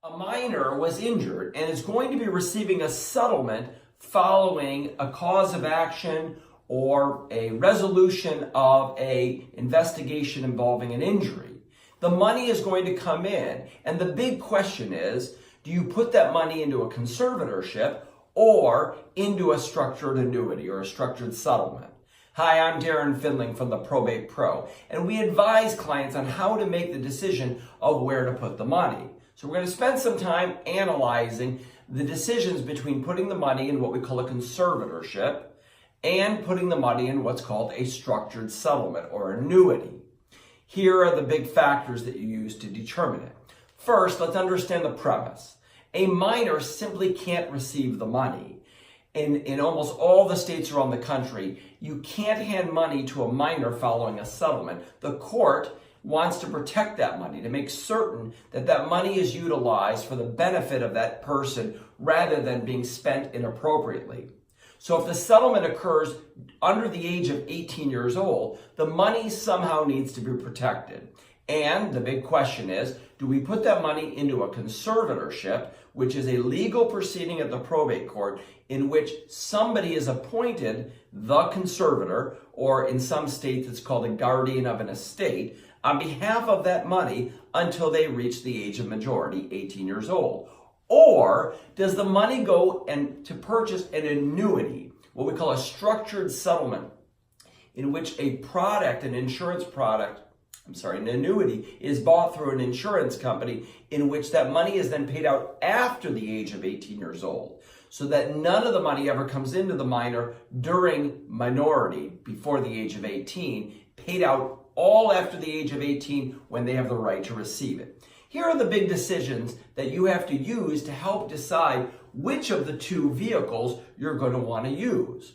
A minor was injured and is going to be receiving a settlement following a cause of action or a resolution of an investigation involving an injury. The money is going to come in, and the big question is, do you put that money into a conservatorship or into a structured annuity or a structured settlement? Hi, I'm Darren Findling from the Probate Pro, and we advise clients on how to make the decision of where to put the money. So we're going to spend some time analyzing the decisions between putting the money in what we call a conservatorship and putting the money in what's called a structured settlement or annuity. Here are the big factors that you use to determine it. First, let's understand the premise. A minor simply can't receive the money. In almost all the states around the country, you can't hand money to a minor following a settlement. The court wants to protect that money, to make certain that that money is utilized for the benefit of that person rather than being spent inappropriately. So if the settlement occurs under the age of 18 years old, the money somehow needs to be protected. And the big question is, do we put that money into a conservatorship, which is a legal proceeding at the probate court in which somebody is appointed the conservator, or in some states it's called a guardian of an estate, on behalf of that money until they reach the age of majority, 18 years old? Or does the money go to purchase an annuity, what we call a structured settlement, in which a product, an insurance product, an annuity is bought through an insurance company in which that money is then paid out after the age of 18 years old, so that none of the money ever comes into the minor during minority, before the age of 18, paid out all after the age of 18 when they have the right to receive it. Here are the big decisions that you have to use to help decide which of the two vehicles you're going to want to use.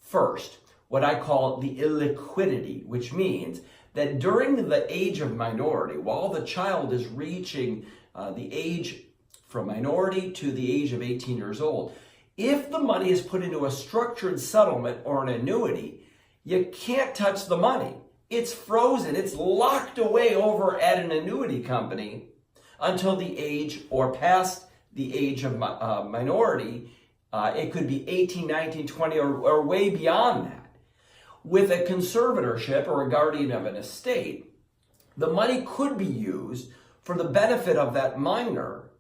First, what I call the illiquidity, which means that during the age of minority, while the child is reaching the age from minority to the age of 18 years old, if the money is put into a structured settlement or an annuity, you can't touch the money. It's frozen. It's locked away over at an annuity company until the age or past the age of minority. It could be 18, 19, 20, or way beyond that. With a conservatorship or a guardian of an estate, the money could be used for the benefit of that minor.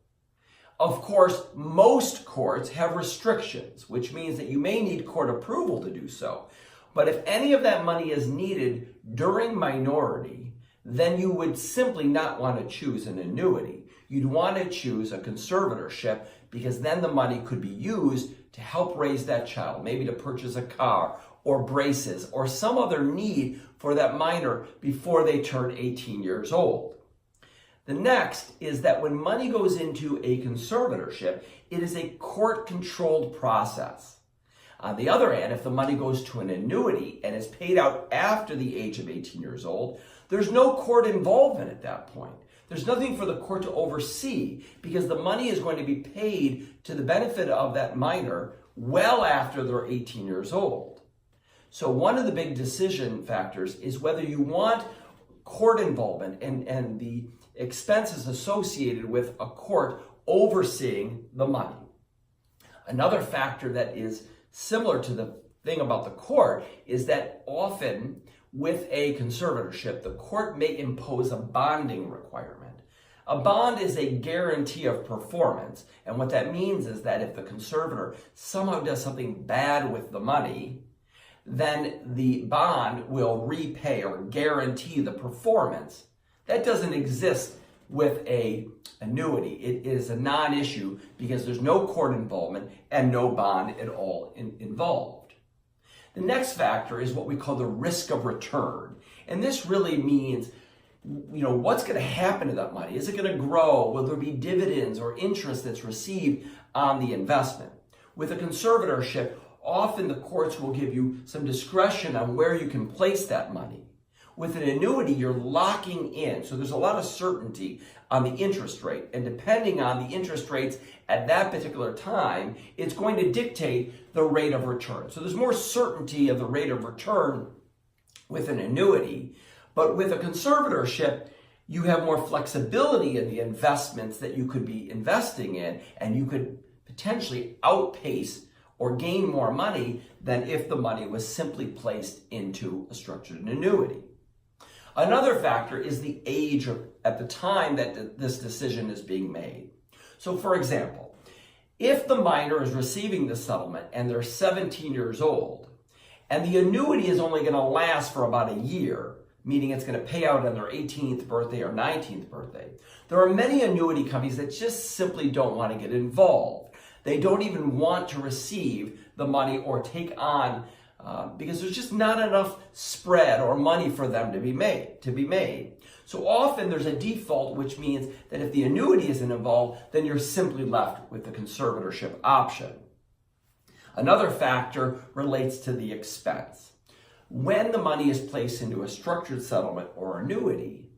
Of course, most courts have restrictions, which means that you may need court approval to do so. But if any of that money is needed during minority, then you would simply not want to choose an annuity. You'd want to choose a conservatorship, because then the money could be used to help raise that child, maybe to purchase a car or braces or some other need for that minor before they turn 18 years old. The next is that when money goes into a conservatorship, it is a court-controlled process. On the other hand, if the money goes to an annuity and is paid out after the age of 18 years old, there's no court involvement at that point. There's nothing for the court to oversee, because the money is going to be paid to the benefit of that minor well after they're 18 years old. So one of the big decision factors is whether you want court involvement and the expenses associated with a court overseeing the money. Another factor that is similar to the thing about the court is that often with a conservatorship, the court may impose a bonding requirement. A bond is a guarantee of performance, and what that means is that if the conservator somehow does something bad with the money, then the bond will repay or guarantee the performance. That doesn't exist with a annuity. It is a non-issue because there's no court involvement and no bond at all involved. The next factor is what we call the risk of return. And this really means, what's going to happen to that money? Is it going to grow? Will there be dividends or interest that's received on the investment? With a conservatorship, often the courts will give you some discretion on where you can place that money. With an annuity, you're locking in, so there's a lot of certainty on the interest rate. And depending on the interest rates at that particular time, it's going to dictate the rate of return. So there's more certainty of the rate of return with an annuity. But with a conservatorship, You have more flexibility in the investments that you could be investing in, and you could potentially outpace or gain more money than if the money was simply placed into a structured annuity. Another factor is the age at the time that this decision is being made. So for example, if the minor is receiving the settlement and they're 17 years old, and the annuity is only going to last for about a year, meaning it's going to pay out on their 18th birthday or 19th birthday, there are many annuity companies that just simply don't want to get involved. They don't even want to receive the money or take on because there's just not enough spread or money for them to be made. So often there's a default, which means that if the annuity isn't involved, then you're simply left with the conservatorship option. Another factor relates to the expense. When the money is placed into a structured settlement or annuity,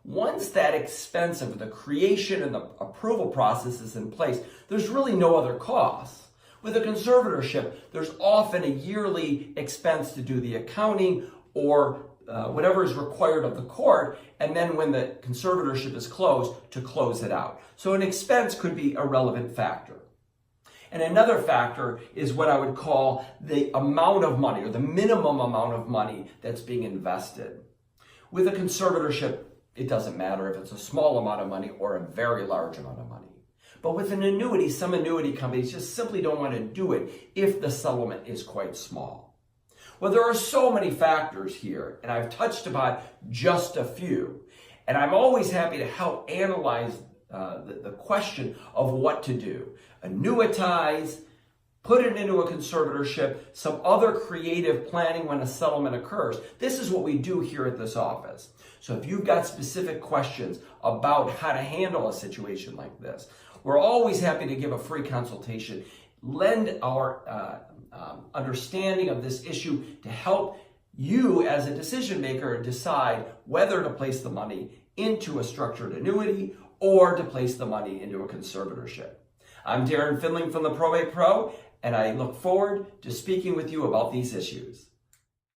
once that expense of the creation and the approval process is in place, there's really no other costs. With a conservatorship, there's often a yearly expense to do the accounting or whatever is required of the court, and then when the conservatorship is closed, to close it out. So an expense could be a relevant factor. And another factor is what I would call the amount of money or the minimum amount of money that's being invested. With a conservatorship, it doesn't matter if it's a small amount of money or a very large amount of money. But with an annuity, some annuity companies just simply don't want to do it if the settlement is quite small. Well, there are so many factors here, and I've touched upon just a few. And I'm always happy to help analyze the question of what to do. Annuitize, put it into a conservatorship, some other creative planning when a settlement occurs. This is what we do here at this office. So if you've got specific questions about how to handle a situation like this, we're always happy to give a free consultation, lend our understanding of this issue to help you as a decision maker decide whether to place the money into a structured annuity or to place the money into a conservatorship. I'm Darren Findling from the Probate Pro, and I look forward to speaking with you about these issues.